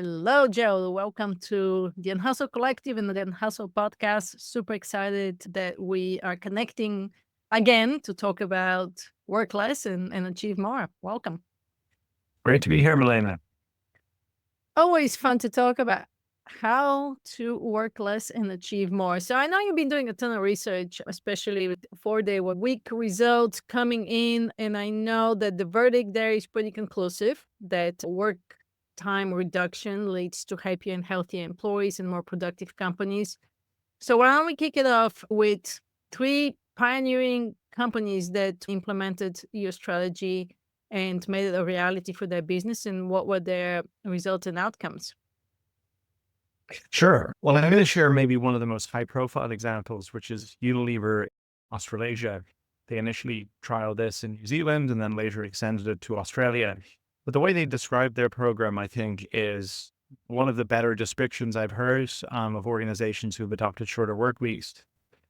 Hello, Joe. Welcome to the Unhustle Collective and the Unhustle podcast. Super excited that we are connecting again to talk about work less and achieve more. Welcome. Great to be here, Milena. Always fun to talk about how to work less and achieve more. So I know you've been doing a ton of research, especially with 4-day work week results coming in. And I know that the verdict there is pretty conclusive that work time reduction leads to happier and healthier employees and more productive companies. So why don't we kick it off with 3 pioneering companies that implemented your strategy and made it a reality for their business, and what were their results and outcomes? Sure. Well, I'm going to share maybe one of the most high-profile examples, which is Unilever Australasia. They initially trialed this in New Zealand and then later extended it to Australia. But the way they describe their program, I think, is one of the better descriptions I've heard of organizations who have adopted shorter work weeks,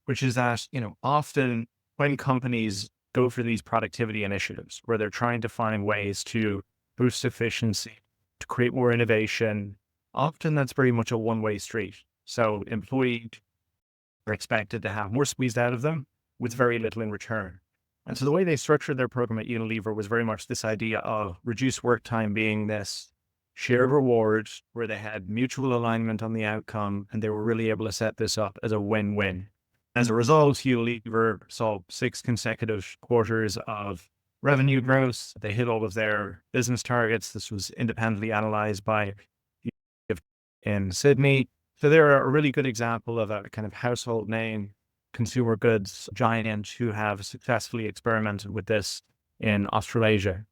which is that, often when companies go for these productivity initiatives where they're trying to find ways to boost efficiency, to create more innovation, often that's very much a one-way street. So employees are expected to have more squeezed out of them with very little in return. And so the way they structured their program at Unilever was very much this idea of reduced work time being this shared reward where they had mutual alignment on the outcome, and they were really able to set this up as a win-win. As a result, Unilever saw 6 consecutive quarters of revenue growth. They hit all of their business targets. This was independently analyzed by in Sydney. So they're a really good example of a kind of household name consumer goods giant who have successfully experimented with this in Australasia.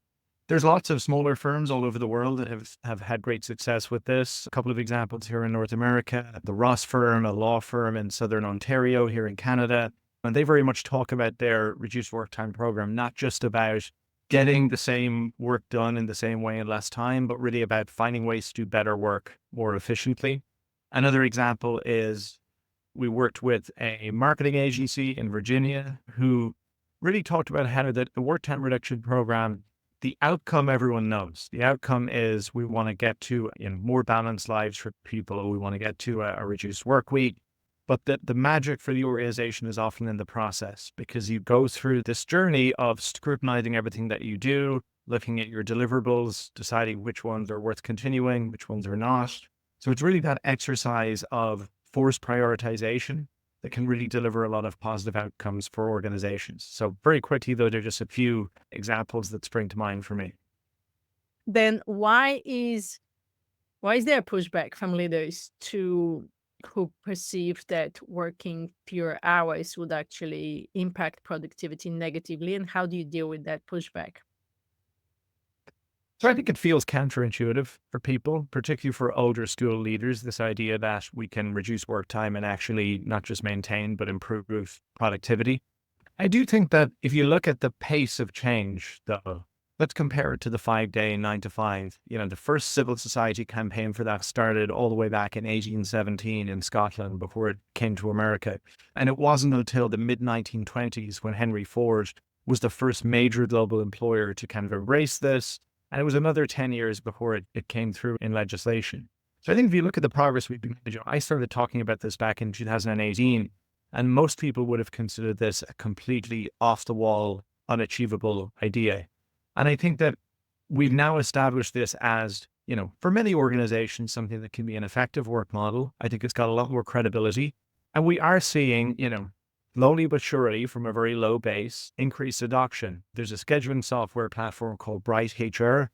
There's lots of smaller firms all over the world that have had great success with this. A couple of examples here in North America, the Ross firm, a law firm in Southern Ontario here in Canada. And they very much talk about their reduced work time program, not just about getting the same work done in the same way in less time, but really about finding ways to do better work more efficiently. Another example is we worked with a marketing agency in Virginia who really talked about how the work time reduction program, the outcome everyone knows. The outcome is we want to get to more balanced lives for people. We want to get to a reduced work week. But the magic for the organization is often in the process, because you go through this journey of scrutinizing everything that you do, looking at your deliverables, deciding which ones are worth continuing, which ones are not. So it's really that exercise of forced prioritization that can really deliver a lot of positive outcomes for organizations. So very quickly, though, there are just a few examples that spring to mind for me. Then why is there pushback from leaders who perceive that working fewer hours would actually impact productivity negatively, and how do you deal with that pushback? So I think it feels counterintuitive for people, particularly for older school leaders, this idea that we can reduce work time and actually not just maintain, but improve productivity. I do think that if you look at the pace of change, though, let's compare it to the 5-day 9 to 5. The first civil society campaign for that started all the way back in 1817 in Scotland before it came to America. And it wasn't until the mid-1920s when Henry Ford was the first major global employer to kind of embrace this. And it was another 10 years before it came through in legislation. So I think if you look at the progress we've been making, I started talking about this back in 2018, and most people would have considered this a completely off-the-wall, unachievable idea. And I think that we've now established this as, for many organizations, something that can be an effective work model. I think it's got a lot more credibility. And we are seeing, slowly but surely, from a very low base, increased adoption. There's a scheduling software platform called Bright HR,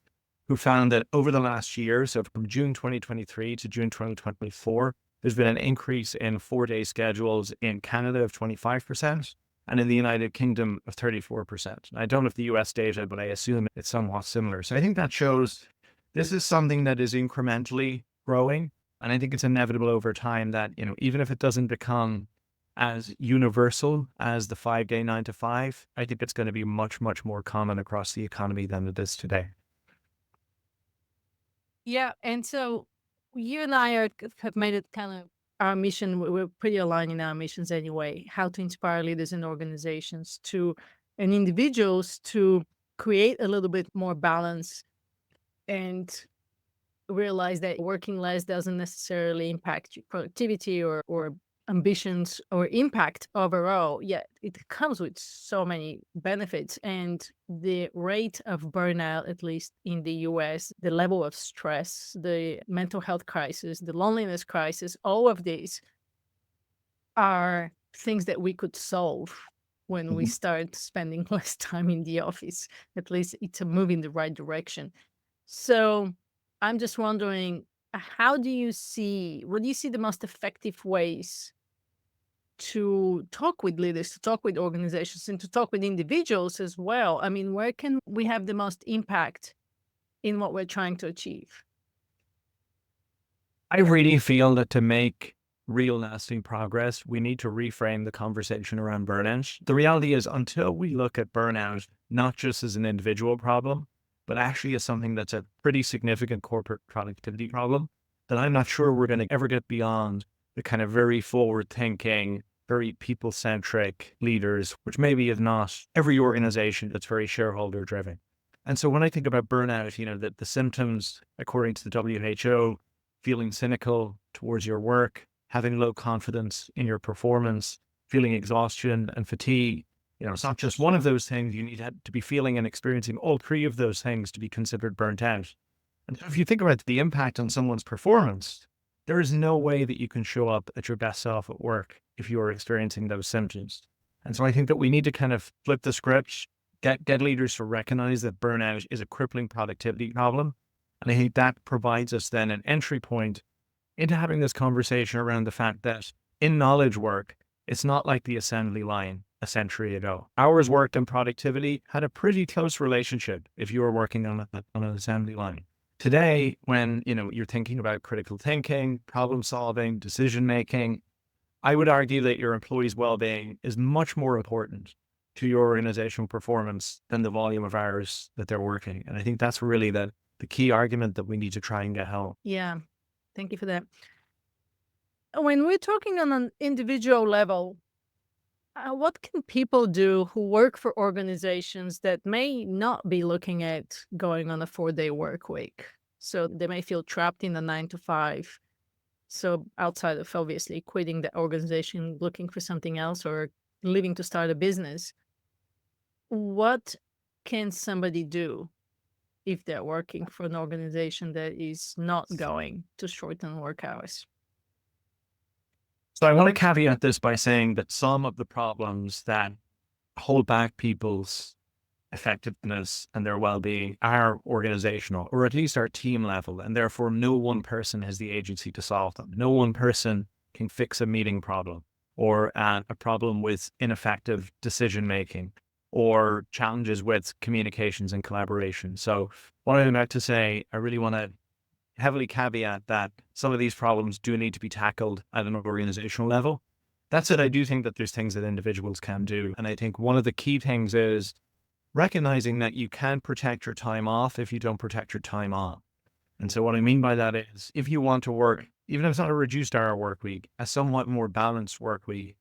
who found that over the last year, so from June 2023 to June 2024, there's been an increase in 4-day schedules in Canada of 25%. And in the United Kingdom of 34%. I don't have the US data, but I assume it's somewhat similar. So I think that shows this is something that is incrementally growing. And I think it's inevitable over time that, even if it doesn't become as universal as the 5-day 9 to 5, I think it's going to be much, much more common across the economy than it is today. Yeah. And so you and I have made it kind of our mission. We're pretty aligned in our missions anyway, how to inspire leaders and organizations and individuals to create a little bit more balance and realize that working less doesn't necessarily impact your productivity or ambitions or impact overall. Yet it comes with so many benefits. And the rate of burnout, at least in the US, the level of stress, the mental health crisis, the loneliness crisis, all of these are things that we could solve when we Mhm. start spending less time in the office. At least it's a move in the right direction. So I'm just wondering, what do you see the most effective ways to talk with leaders, to talk with organizations, and to talk with individuals as well? I mean, where can we have the most impact in what we're trying to achieve? I really feel that to make real lasting progress, we need to reframe the conversation around burnout. The reality is, until we look at burnout not just as an individual problem, but actually as something that's a pretty significant corporate productivity problem, then I'm not sure we're going to ever get beyond the kind of very forward thinking, very people centric leaders, which maybe is not every organization that's very shareholder driven. And so when I think about burnout, that the symptoms, according to the WHO, feeling cynical towards your work, having low confidence in your performance, feeling exhaustion and fatigue. It's not just one of those things. You need to be feeling and experiencing all three of those things to be considered burnt out. And so if you think about the impact on someone's performance, there is no way that you can show up at your best self at work if you are experiencing those symptoms. And so I think that we need to kind of flip the script, get leaders to recognize that burnout is a crippling productivity problem. And I think that provides us then an entry point into having this conversation around the fact that in knowledge work, it's not like the assembly line a century ago. Hours worked and productivity had a pretty close relationship if you were working on an assembly line. Today, when you're thinking about critical thinking, problem solving, decision making, I would argue that your employees' well-being is much more important to your organizational performance than the volume of hours that they're working. And I think that's really the key argument that we need to try and get home. Yeah, thank you for that. When we're talking on an individual level, what can people do who work for organizations that may not be looking at going on a 4-day work week? So they may feel trapped in a 9 to 5. So outside of obviously quitting the organization, looking for something else, or leaving to start a business, what can somebody do if they're working for an organization that is not going to shorten work hours? So I want to caveat this by saying that some of the problems that hold back people's effectiveness and their well-being are organizational, or at least are team level, and therefore no one person has the agency to solve them. No one person can fix a meeting problem, or a problem with ineffective decision making, or challenges with communications and collaboration. So what I'm about to say, I really want to heavily caveat that some of these problems do need to be tackled at an organizational level. That said, I do think that there's things that individuals can do. And I think one of the key things is recognizing that you can protect your time off if you don't protect your time on. And so what I mean by that is, if you want to work, even if it's not a reduced hour work week, a somewhat more balanced work week,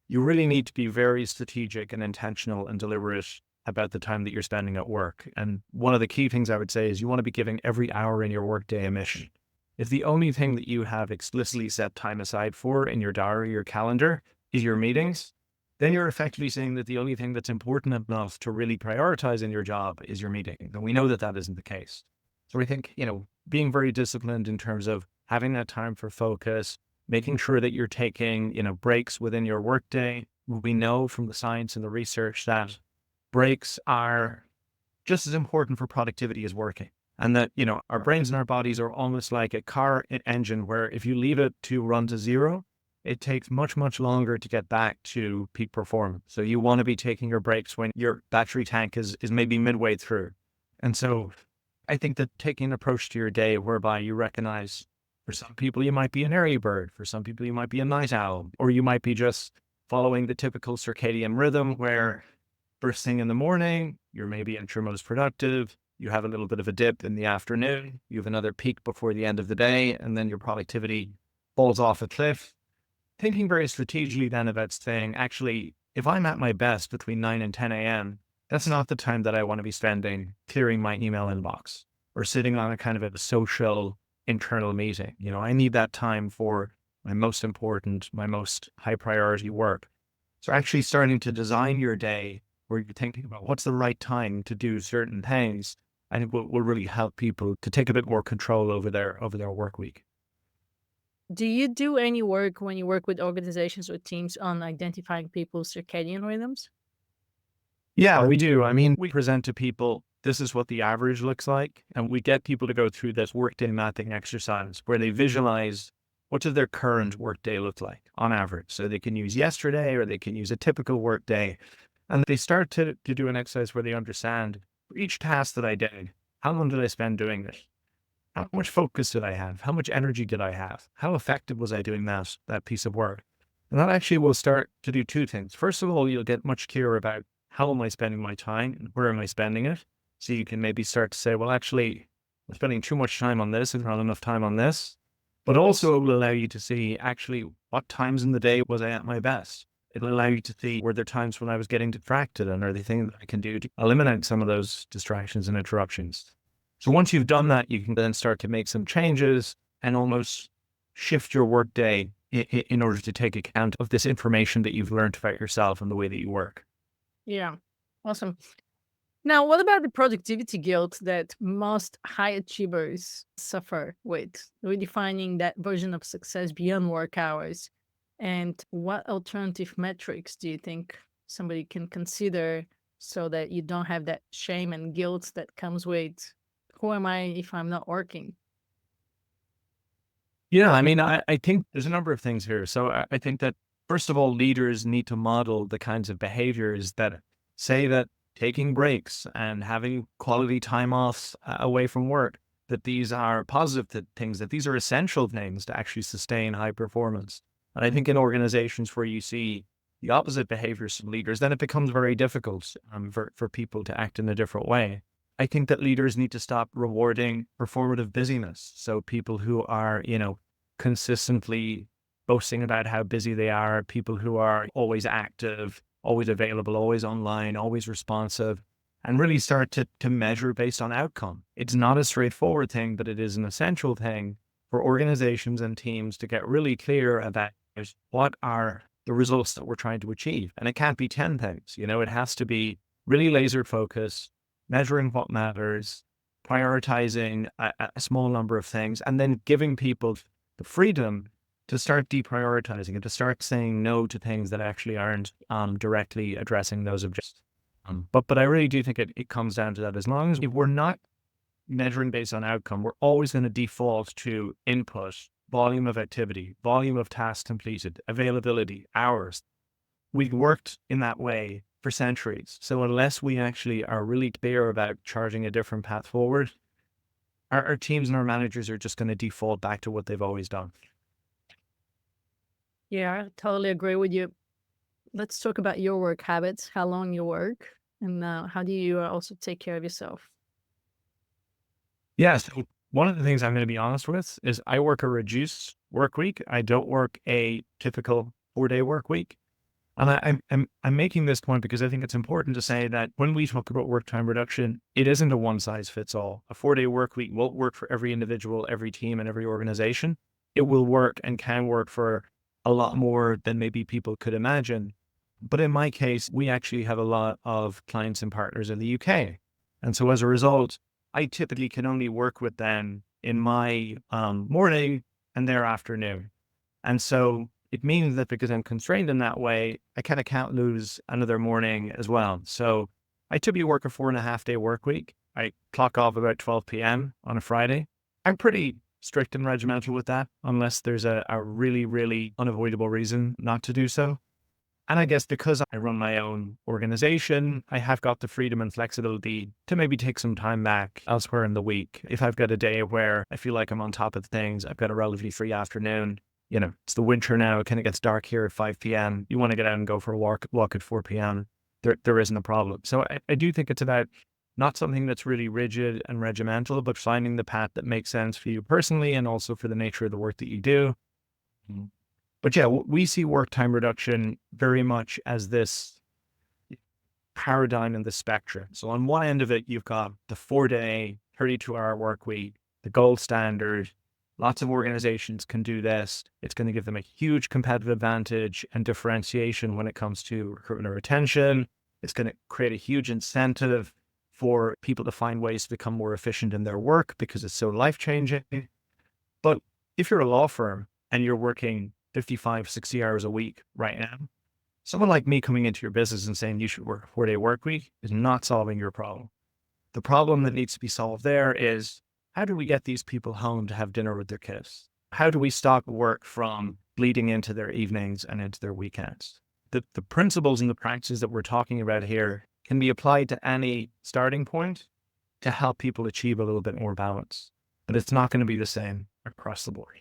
you really need to be very strategic and intentional and deliberate about the time that you're spending at work. And one of the key things I would say is you want to be giving every hour in your workday a mission. If the only thing that you have explicitly set time aside for in your diary or calendar is your meetings, then you're effectively saying that the only thing that's important enough to really prioritize in your job is your meeting. And we know that that isn't the case. So I think, being very disciplined in terms of having that time for focus, making sure that you're taking, breaks within your workday. We know from the science and the research that breaks are just as important for productivity as working. And that, our brains and our bodies are almost like a car engine where if you leave it to run to zero, it takes much, much longer to get back to peak performance. So you want to be taking your breaks when your battery tank is maybe midway through. And so I think that taking an approach to your day whereby you recognize for some people, you might be an early bird. For some people, you might be a night owl, or you might be just following the typical circadian rhythm where first thing in the morning, you're maybe at your most productive. You have a little bit of a dip in the afternoon. You have another peak before the end of the day, and then your productivity falls off a cliff. Thinking very strategically then about saying, actually, if I'm at my best between 9 and 10 a.m., that's not the time that I want to be spending clearing my email inbox or sitting on a kind of a social internal meeting. I need that time for my most important, my most high priority work. So actually starting to design your day where you're thinking about what's the right time to do certain things, I think will really help people to take a bit more control over their work week. Do you do any work when you work with organizations or teams on identifying people's circadian rhythms? Yeah, we do. I mean, we present to people, this is what the average looks like. And we get people to go through this workday mapping exercise where they visualize what does their current workday look like on average. So they can use yesterday or they can use a typical workday. And they start to do an exercise where they understand for each task that I did, how long did I spend doing this? How much focus did I have? How much energy did I have? How effective was I doing that piece of work? And that actually will start to do two things. First of all, you'll get much clearer about how am I spending my time and where am I spending it? So you can maybe start to say, well, actually, I'm spending too much time on this and not enough time on this. But also it will allow you to see actually what times in the day was I at my best. It'll allow you to see were there times when I was getting distracted and are there things that I can do to eliminate some of those distractions and interruptions. So once you've done that, you can then start to make some changes and almost shift your workday in order to take account of this information that you've learned about yourself and the way that you work. Yeah. Awesome. Now, what about the productivity guilt that most high achievers suffer with, redefining that version of success beyond work hours? And what alternative metrics do you think somebody can consider so that you don't have that shame and guilt that comes with who am I if I'm not working? Yeah, I mean, I think there's a number of things here. So I think that first of all, leaders need to model the kinds of behaviors that say that taking breaks and having quality time off away from work, that these are positive things, that these are essential things to actually sustain high performance. And I think in organizations where you see the opposite behaviors from leaders, then it becomes very difficult for people to act in a different way. I think that leaders need to stop rewarding performative busyness. So people who are, consistently boasting about how busy they are, people who are always active, always available, always online, always responsive, and really start to measure based on outcome. It's not a straightforward thing, but it is an essential thing for organizations and teams to get really clear about what are the results that we're trying to achieve. And it can't be 10 things, it has to be really laser focused, measuring what matters, prioritizing a small number of things, and then giving people the freedom to start deprioritizing and to start saying no to things that actually aren't directly addressing those objectives. But I really do think it comes down to that. As long as we're not measuring based on outcome, we're always going to default to input, volume of activity, volume of tasks completed, availability, hours. We've worked in that way for centuries. So unless we actually are really clear about charting a different path forward, our teams and our managers are just going to default back to what they've always done. Yeah, I totally agree with you. Let's talk about your work habits, how long you work, and how do you also take care of yourself? Yeah. So one of the things I'm going to be honest with is I work a reduced work week. I don't work a typical 4-day work week. And I'm making this point because I think it's important to say that when we talk about work time reduction, it isn't a one size fits all. A 4-day work week won't work for every individual, every team, and every organization. It will work and can work for a lot more than maybe people could imagine. But in my case, we actually have a lot of clients and partners in the UK. And so as a result, I typically can only work with them in my morning and their afternoon. And so it means that because I'm constrained in that way, I kind of can't lose another morning as well. So I typically work a 4.5-day work week. I clock off about 12 p.m. on a Friday. I'm pretty strict and regimental with that, unless there's a really, really unavoidable reason not to do so. And I guess because I run my own organization, I have got the freedom and flexibility to maybe take some time back elsewhere in the week. If I've got a day where I feel like I'm on top of things, I've got a relatively free afternoon. It's the winter now. It kind of gets dark here at 5 p.m. You want to get out and go for a walk at 4 p.m. There isn't a problem. So I do think it's about not something that's really rigid and regimental, but finding the path that makes sense for you personally and also for the nature of the work that you do. But yeah, we see work time reduction very much as this paradigm in the spectrum. So on one end of it, you've got the 4-day, 32-hour work week, the gold standard. Lots of organizations can do this. It's going to give them a huge competitive advantage and differentiation when it comes to recruitment or retention. It's going to create a huge incentive for people to find ways to become more efficient in their work because it's so life-changing. But if you're a law firm and you're working 55, 60 hours a week right now, someone like me coming into your business and saying you should work a 4-day work week is not solving your problem. The problem that needs to be solved there is, how do we get these people home to have dinner with their kids? How do we stop work from bleeding into their evenings and into their weekends? The principles and the practices that we're talking about here can be applied to any starting point to help people achieve a little bit more balance, but it's not going to be the same across the board.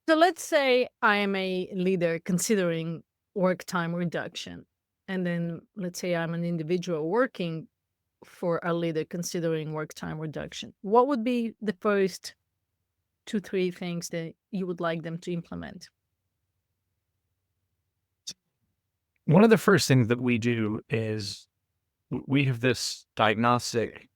So let's say I am a leader considering work time reduction. And then let's say I'm an individual working for a leader considering work time reduction. What would be the first 2, 3 things that you would like them to implement? One of the first things that we do is we have this diagnostic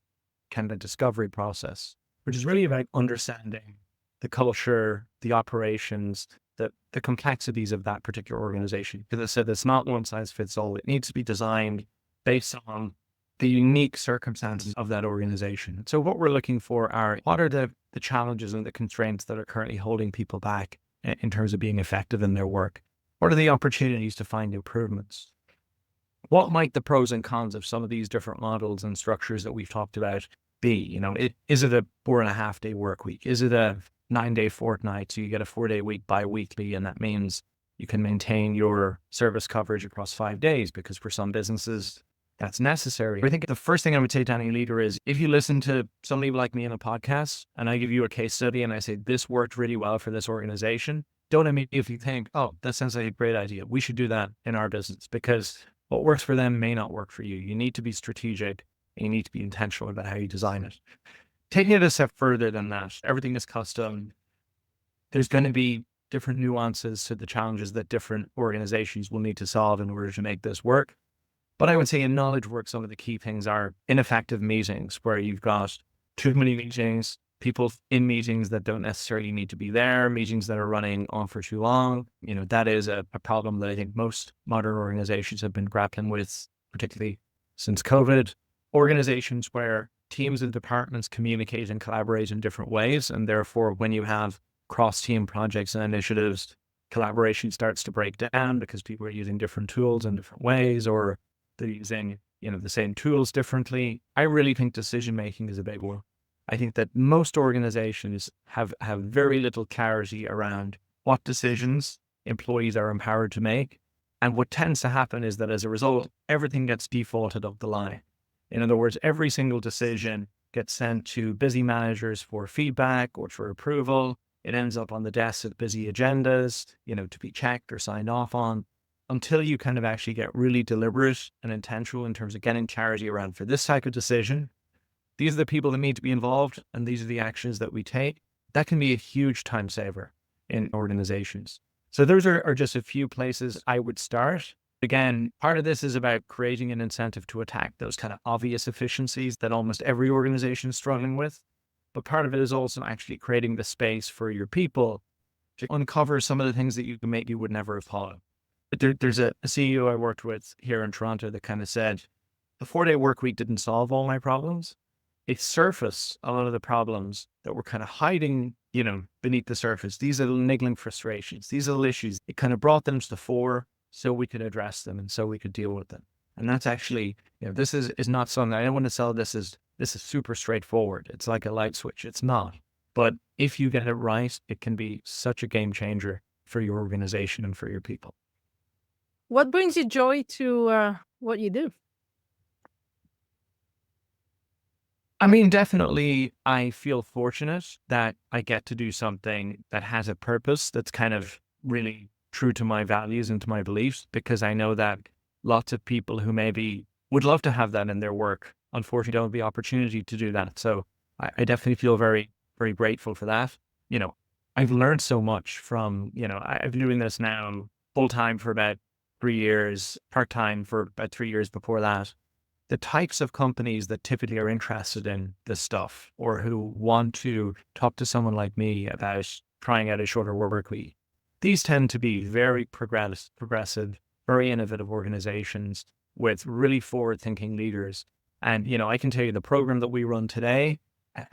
kind of discovery process, which is really about understanding the culture, the operations, the complexities of that particular organization. Because I said it's not one size fits all. It needs to be designed based on the unique circumstances of that organization. So what we're looking for are, what are the challenges and the constraints that are currently holding people back in terms of being effective in their work? What are the opportunities to find improvements? What might the pros and cons of some of these different models and structures that we've talked about be? Is it a 4.5-day work week? Is it a 9-day fortnight? So you get a 4-day week bi-weekly, and that means you can maintain your service coverage across 5 days, because for some businesses that's necessary. I think the first thing I would say to any leader is, if you listen to somebody like me in a podcast and I give you a case study and I say, this worked really well for this organization, don't immediately think, oh, that sounds like a great idea, we should do that in our business, because what works for them may not work for you. You need to be strategic and you need to be intentional about how you design it. Taking it a step further than that, everything is custom. There's going to be different nuances to the challenges that different organizations will need to solve in order to make this work. But I would say in knowledge work, some of the key things are ineffective meetings, where you've got too many meetings, people in meetings that don't necessarily need to be there, meetings that are running on for too long. That is a problem that I think most modern organizations have been grappling with, particularly since COVID. Organizations where teams and departments communicate and collaborate in different ways. And therefore, when you have cross-team projects and initiatives, collaboration starts to break down because people are using different tools in different ways, or they're using, the same tools differently. I really think decision-making is a big one. I think that most organizations have very little clarity around what decisions employees are empowered to make. And what tends to happen is that as a result, everything gets defaulted up the line. In other words, every single decision gets sent to busy managers for feedback or for approval. It ends up on the desks of busy agendas, to be checked or signed off on, until you kind of actually get really deliberate and intentional in terms of getting clarity around, for this type of decision, these are the people that need to be involved, and these are the actions that we take. That can be a huge time saver in organizations. So those are just a few places I would start. Again, part of this is about creating an incentive to attack those kind of obvious efficiencies that almost every organization is struggling with. But part of it is also actually creating the space for your people to uncover some of the things that you can make you would never have thought of. There's a CEO I worked with here in Toronto that kind of said, the 4-day work week didn't solve all my problems. It surfaced a lot of the problems that were kind of hiding, beneath the surface. These are the niggling frustrations. These are the issues. It kind of brought them to the fore so we could address them and so we could deal with them. And that's actually, this is not something, I don't want to sell this as, this is super straightforward. It's like a light switch. It's not. But if you get it right, it can be such a game changer for your organization and for your people. What brings you joy to what you do? I mean, definitely, I feel fortunate that I get to do something that has a purpose that's kind of really true to my values and to my beliefs, because I know that lots of people who maybe would love to have that in their work, unfortunately, don't have the opportunity to do that. So I definitely feel very, very grateful for that. I've learned so much from, I've been doing this now full time for about 3 years, part time for about 3 years before that. the types of companies that typically are interested in this stuff or who want to talk to someone like me about trying out a shorter work week, these tend to be very progressive, very innovative organizations with really forward-thinking leaders. And, I can tell you the program that we run today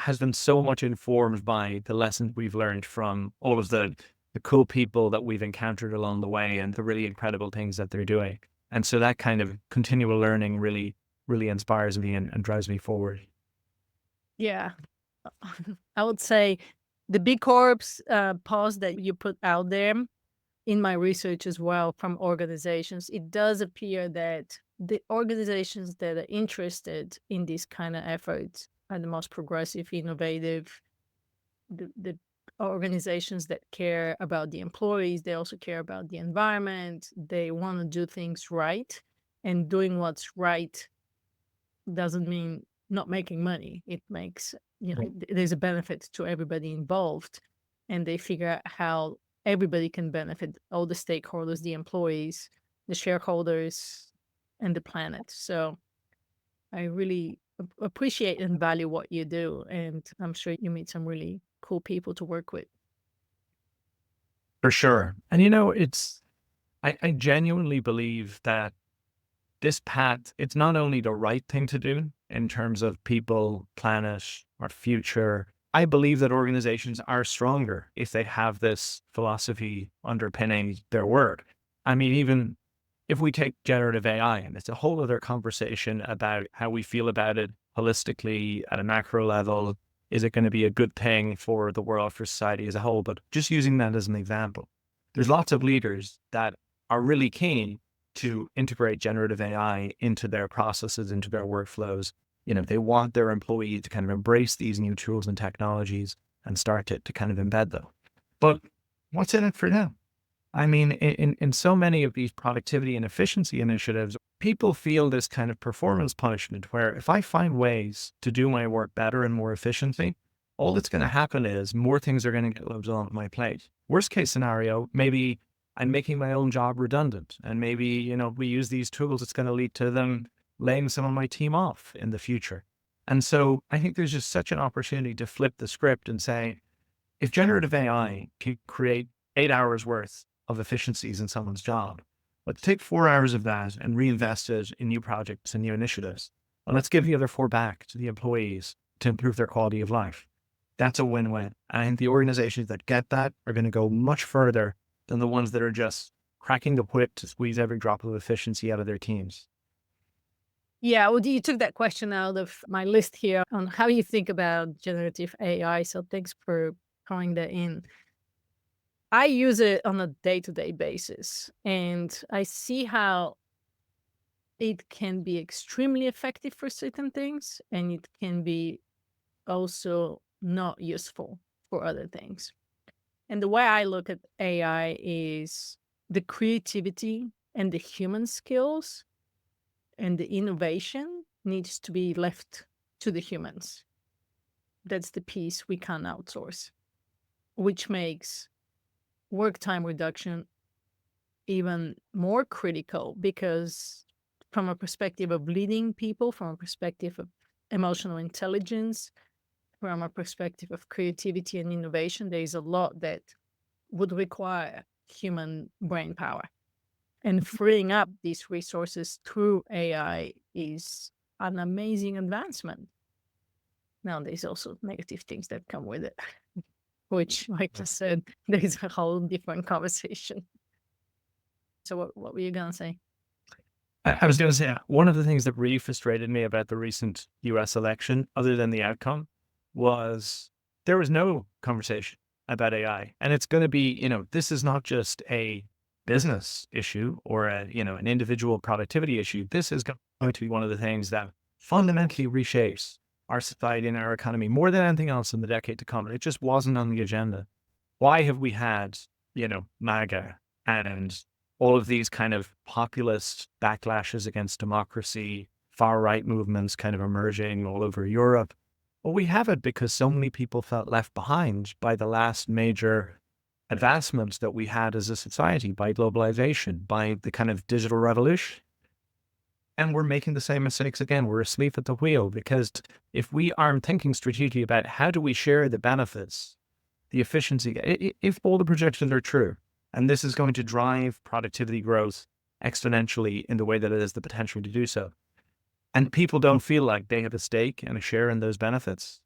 has been so much informed by the lessons we've learned from all of the cool people that we've encountered along the way and the really incredible things that they're doing. And so that kind of continual learning really, really inspires me and drives me forward. Yeah. I would say the big corps pause that you put out there in my research as well from organizations, it does appear that the organizations that are interested in these kind of efforts are the most progressive, innovative, the organizations that care about the employees. They also care about the environment. They want to do things right, and doing what's right doesn't mean not making money. It makes, there's a benefit to everybody involved, and they figure out how everybody can benefit, all the stakeholders, the employees, the shareholders, and the planet. So I really appreciate and value what you do, and I'm sure you meet some really cool people to work with. For sure. And I genuinely believe that this path, it's not only the right thing to do in terms of people, planet, our future. I believe that organizations are stronger if they have this philosophy underpinning their work. I mean, even if we take generative AI, and it's a whole other conversation about how we feel about it holistically at a macro level. Is it going to be a good thing for the world, for society as a whole? But just using that as an example, there's lots of leaders that are really keen to integrate generative AI into their processes, into their workflows. They want their employee to kind of embrace these new tools and technologies and start to kind of embed them. But what's in it for them? I mean, in so many of these productivity and efficiency initiatives, people feel this kind of performance punishment where if I find ways to do my work better and more efficiently, all that's going to happen is more things are going to get loaded on my plate. Worst case scenario, maybe I'm making my own job redundant. And maybe, we use these tools, it's going to lead to them laying some of my team off in the future. And so I think there's just such an opportunity to flip the script and say, if generative AI can create 8 hours worth of efficiencies in someone's job, let's take 4 hours of that and reinvest it in new projects and new initiatives. And let's give the other 4 back to the employees to improve their quality of life. That's a win-win. And I think the organizations that get that are going to go much further than the ones that are just cracking the whip to squeeze every drop of efficiency out of their teams. Yeah, well, you took that question out of my list here on how you think about generative AI. So thanks for throwing that in. I use it on a day-to-day basis, and I see how it can be extremely effective for certain things, and it can be also not useful for other things. And the way I look at AI is the creativity and the human skills and the innovation needs to be left to the humans. That's the piece we can't outsource, which makes work time reduction even more critical because from a perspective of leading people, from a perspective of emotional intelligence, from a perspective of creativity and innovation, there is a lot that would require human brain power. And freeing up these resources through AI is an amazing advancement. Now, there's also negative things that come with it, which, like I said, there's a whole different conversation. So what were you going to say? I was going to say, one of the things that really frustrated me about the recent US election, other than the outcome, was there was no conversation about AI. And it's going to be, this is not just a business issue or an individual productivity issue. This is going to be one of the things that fundamentally reshapes our society and our economy more than anything else in the decade to come. And it just wasn't on the agenda. Why have we had, MAGA and all of these kind of populist backlashes against democracy, far right movements kind of emerging all over Europe? Well, we have it because so many people felt left behind by the last major advancements that we had as a society, by globalization, by the kind of digital revolution. And we're making the same mistakes again. We're asleep at the wheel because if we aren't thinking strategically about how do we share the benefits, the efficiency, if all the projections are true, and this is going to drive productivity growth exponentially in the way that it has the potential to do so, and people don't feel like they have a stake and a share in those benefits,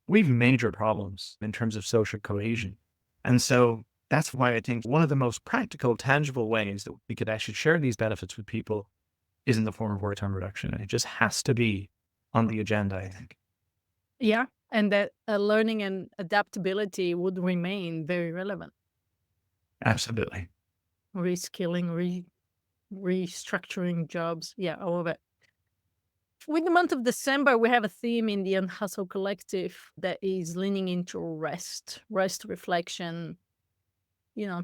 we've major problems in terms of social cohesion. And so that's why I think one of the most practical, tangible ways that we could actually share these benefits with people is in the form of work time reduction. And it just has to be on the agenda, I think. Yeah. And that learning and adaptability would remain very relevant. Absolutely. Reskilling, restructuring jobs. Yeah, all of it. With the month of December, we have a theme in the Unhustle Collective that is leaning into rest, reflection,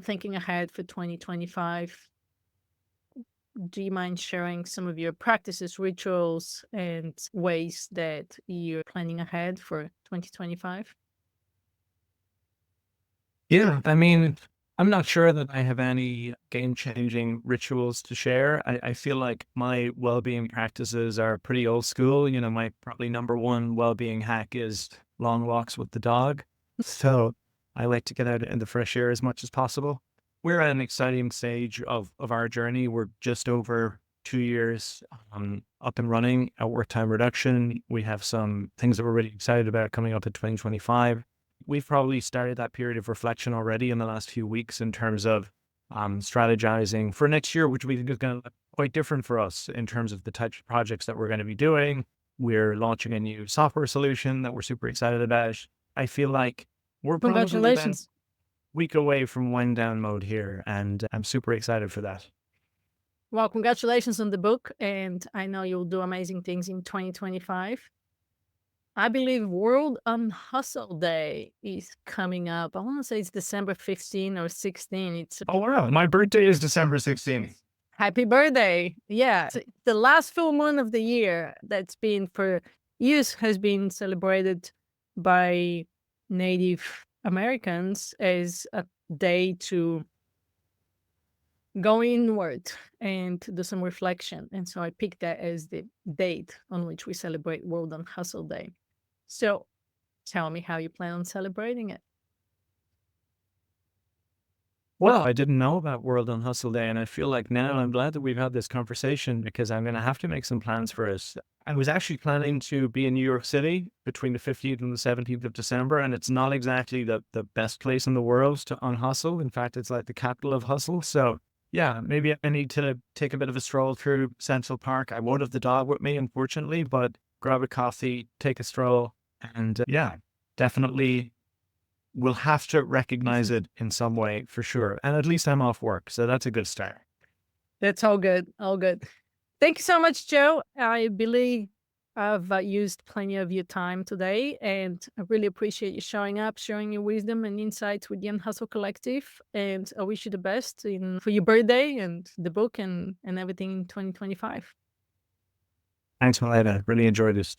thinking ahead for 2025. Do you mind sharing some of your practices, rituals, and ways that you're planning ahead for 2025? Yeah. I mean, I'm not sure that I have any game changing rituals to share. I feel like my well being practices are pretty old school. My probably number one well being hack is long walks with the dog. So I like to get out in the fresh air as much as possible. We're at an exciting stage of our journey. We're just over 2 years up and running at work time reduction. We have some things that we're really excited about coming up in 2025. We've probably started that period of reflection already in the last few weeks in terms of strategizing for next year, which we think is going to look quite different for us in terms of the types of projects that we're going to be doing. We're launching a new software solution that we're super excited about. I feel like we're probably about Congratulations. week away from wind down mode here, and I'm super excited for that. Well, congratulations on the book, and I know you'll do amazing things in 2025. I believe World Unhustle Day is coming up. I want to say it's December 15 or 16. It's Oh, wow. My birthday is December 16th. happy birthday. Yeah. It's the last full moon of the year that's been for years has been celebrated by Native Americans as a day to go inward and do some reflection. And so I picked that as the date on which we celebrate World Unhustle Day. So tell me how you plan on celebrating it. Well, I didn't know about World on Hustle Day, and I feel like now I'm glad that we've had this conversation because I'm going to have to make some plans for it. I was actually planning to be in New York City between the 15th and the 17th of December, and it's not exactly the best place in the world to unhustle. In fact, it's like the capital of hustle. So yeah, maybe I need to take a bit of a stroll through Central Park. I won't have the dog with me, unfortunately, but grab a coffee, take a stroll, and yeah, definitely we'll have to recognize it in some way for sure. And at least I'm off work. So that's a good start. That's all good. All good. Thank you so much, Joe. I believe I've used plenty of your time today, and I really appreciate you showing up, sharing your wisdom and insights with the Unhustle Collective. And I wish you the best for your birthday and the book and everything in 2025. Thanks, Milena. Really enjoyed this.